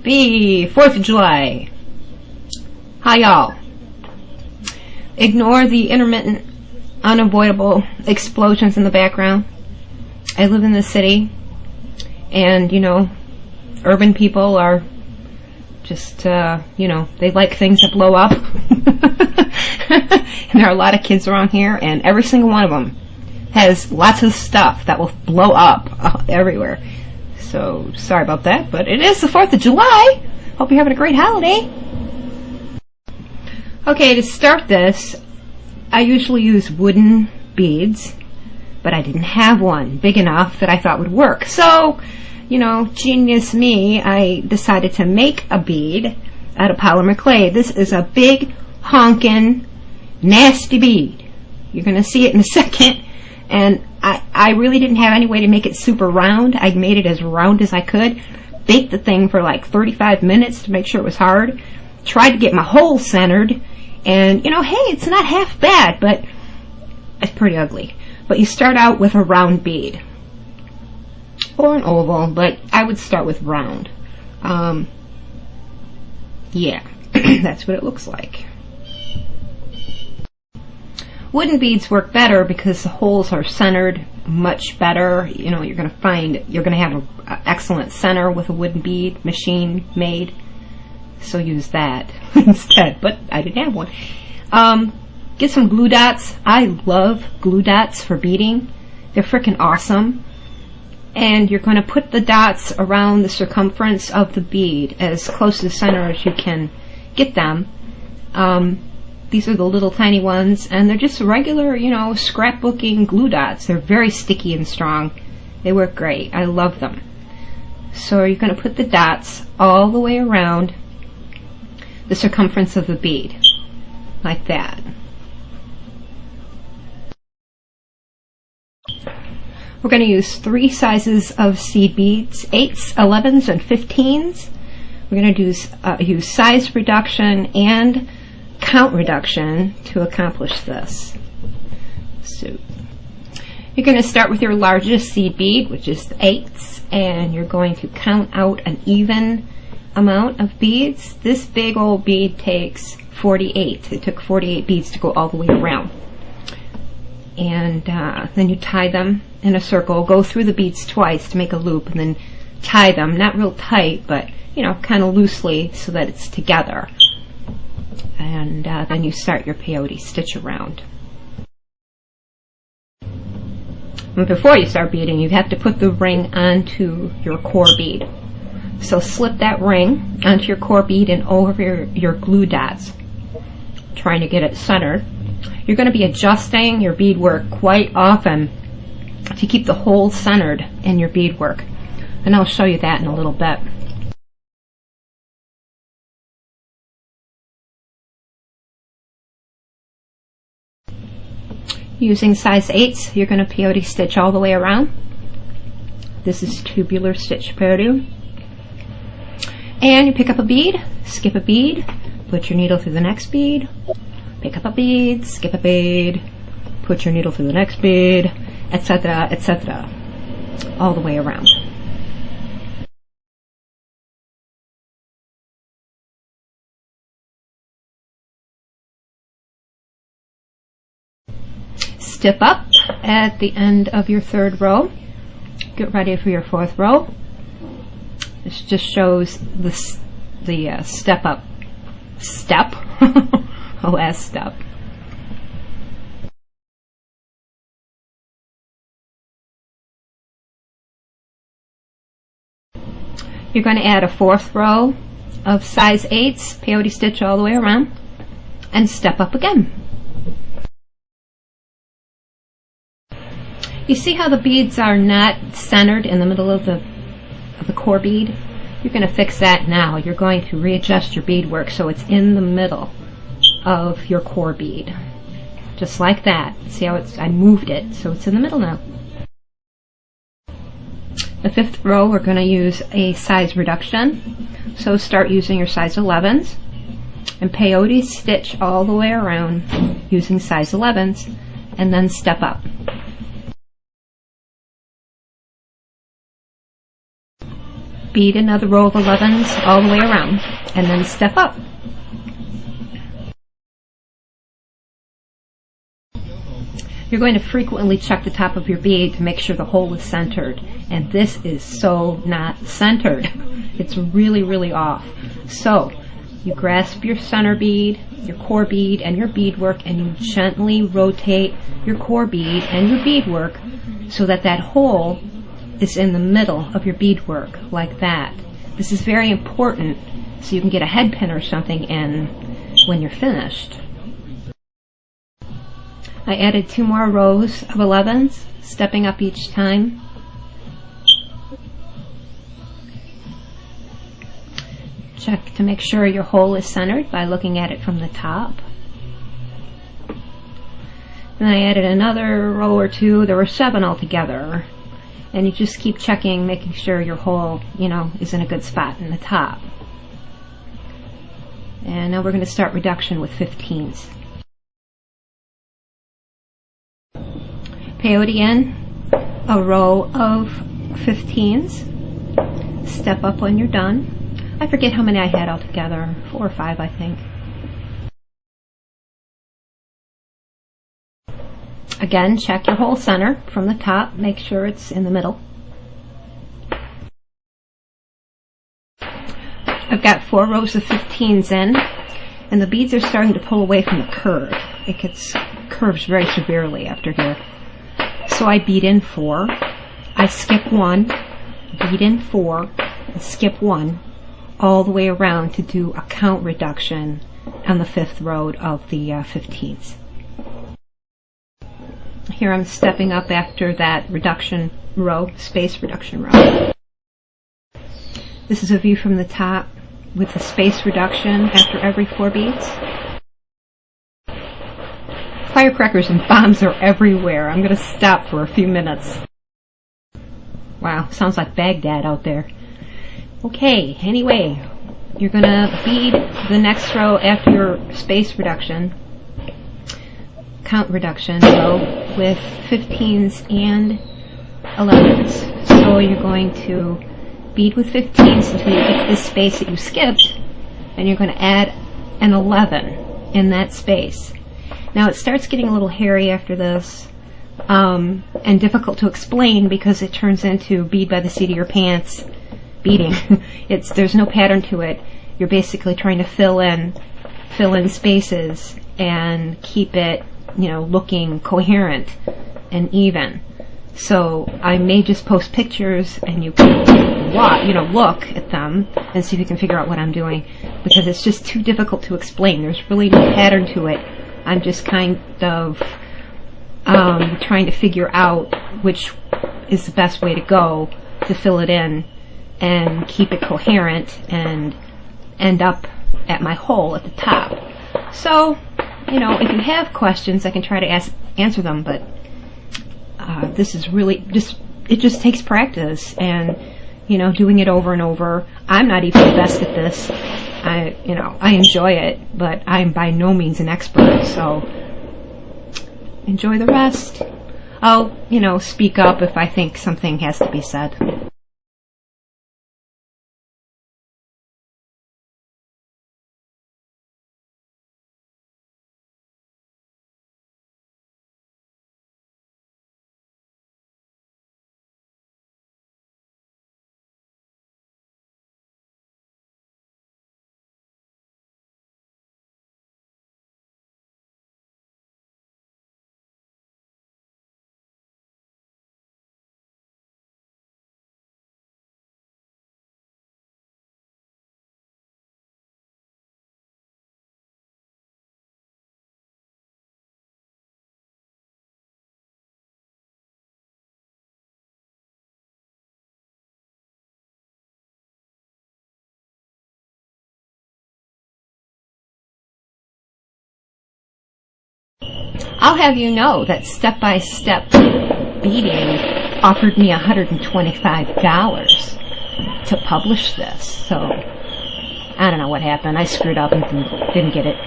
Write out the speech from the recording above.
Happy 4th of July. Hi y'all. Ignore the intermittent, unavoidable explosions in the background. I live in the city, and, you know, urban people are just, you know, they like things that blow up. And there are a lot of kids around here, and every single one of them has lots of stuff that will blow up everywhere. So, sorry about that, but it is the 4th of July. Hope you're having a great holiday. Okay, to start this, I usually use wooden beads, but I didn't have one big enough that I thought would work. So, you know, genius me, I decided to make a bead out of polymer clay. This is a big, honkin', nasty bead. You're going to see it in a second. And I really didn't have any way to make it super round. I made it as round as I could. Baked the thing for like 35 minutes to make sure it was hard. Tried to get my hole centered. And, you know, hey, it's not half bad, but it's pretty ugly. But you start out with a round bead. Or an oval, but I would start with round. Yeah, that's what it looks like. Wooden beads work better because the holes are centered much better. You know, you're going to have an excellent center with a wooden bead machine made. So use that instead, but I didn't have one. Get some glue dots. I love glue dots for beading. They're freaking awesome. And you're going to put the dots around the circumference of the bead as close to the center as you can get them. These are the little tiny ones, and they're just regular, you know, scrapbooking glue dots. They're very sticky and strong. They work great. I love them. So you're going to put the dots all the way around the circumference of the bead, like that. We're going to use 3 sizes of seed beads, 8s, 11s, and 15s. We're going to use size reduction and count reduction to accomplish this. So you're going to start with your largest seed bead, which is the 8s, and you're going to count out an even amount of beads. This big old bead takes 48. It took 48 beads to go all the way around. And then you tie them in a circle, go through the beads twice to make a loop, and then tie them, not real tight, but, you know, kind of loosely so that it's together. And then you start your peyote stitch around. And before you start beading, you have to put the ring onto your core bead. So slip that ring onto your core bead and over your glue dots, trying to get it centered. You're going to be adjusting your beadwork quite often to keep the hole centered in your beadwork. And I'll show you that in a little bit. Using size 8s, you're going to peyote stitch all the way around. This is tubular stitch peyote. And you pick up a bead, skip a bead, put your needle through the next bead, pick up a bead, skip a bead, put your needle through the next bead, etc., etc., all the way around. Step up at the end of your 3rd row. Get ready for your 4th row. This just shows the step up step, the last step. You're going to add a 4th row of size 8s, peyote stitch all the way around, and step up again. You see how the beads are not centered in the middle of the core bead? You're going to fix that now. You're going to readjust your beadwork so it's in the middle of your core bead. Just like that. See how I moved it so it's in the middle now. The 5th row, we're going to use a size reduction. So start using your size 11s and peyote stitch all the way around using size 11s, and then step up. bead another row of 11s all the way around, and then step up. You're going to frequently check the top of your bead to make sure the hole is centered, and this is so not centered. It's really, really off. So you grasp your center bead, your core bead, and your beadwork, and you gently rotate your core bead and your beadwork so that that hole is in the middle of your beadwork, like that. This is very important so you can get a head pin or something in when you're finished. I added 2 more rows of 11s, stepping up each time. Check to make sure your hole is centered by looking at it from the top. Then I added another row or 2. There were 7 altogether. And you just keep checking, making sure your hole, is in a good spot in the top. And now we're going to start reduction with 15s. Peyote in a row of 15s. Step up when you're done. I forget how many I had altogether, 4 or 5 I think. Again, check your hole center from the top, make sure it's in the middle. I've got 4 rows of 15s in, and the beads are starting to pull away from the curve. It curves very severely after here. So I bead in 4, I skip 1, bead in 4, and skip 1, all the way around to do a count reduction on the 5th row of the 15s. Here I'm stepping up after that reduction row, space reduction row. This is a view from the top with the space reduction after every 4 beads. Firecrackers and bombs are everywhere. I'm going to stop for a few minutes. Wow, sounds like Baghdad out there. Okay, anyway, you're going to bead the next row after your space reduction, count reduction row with 15s and 11s. So you're going to bead with 15s until you get to this space that you skipped, and you're going to add an 11 in that space. Now it starts getting a little hairy after this, and difficult to explain because it turns into bead by the seat of your pants beading. There's no pattern to it. You're basically trying to fill in spaces and keep it, looking coherent and even. So I may just post pictures and you can look at them and see if you can figure out what I'm doing, because it's just too difficult to explain. There's really no pattern to it. I'm just kind of trying to figure out which is the best way to go to fill it in and keep it coherent and end up at my hole at the top. So, if you have questions, I can try to answer them, but this is really it just takes practice and, doing it over and over. I'm not even the best at this. I enjoy it, but I'm by no means an expert, so enjoy the rest. I'll, speak up if I think something has to be said. I'll have you know that step-by-step beading offered me $125 to publish this, so I don't know what happened. I screwed up and didn't get it.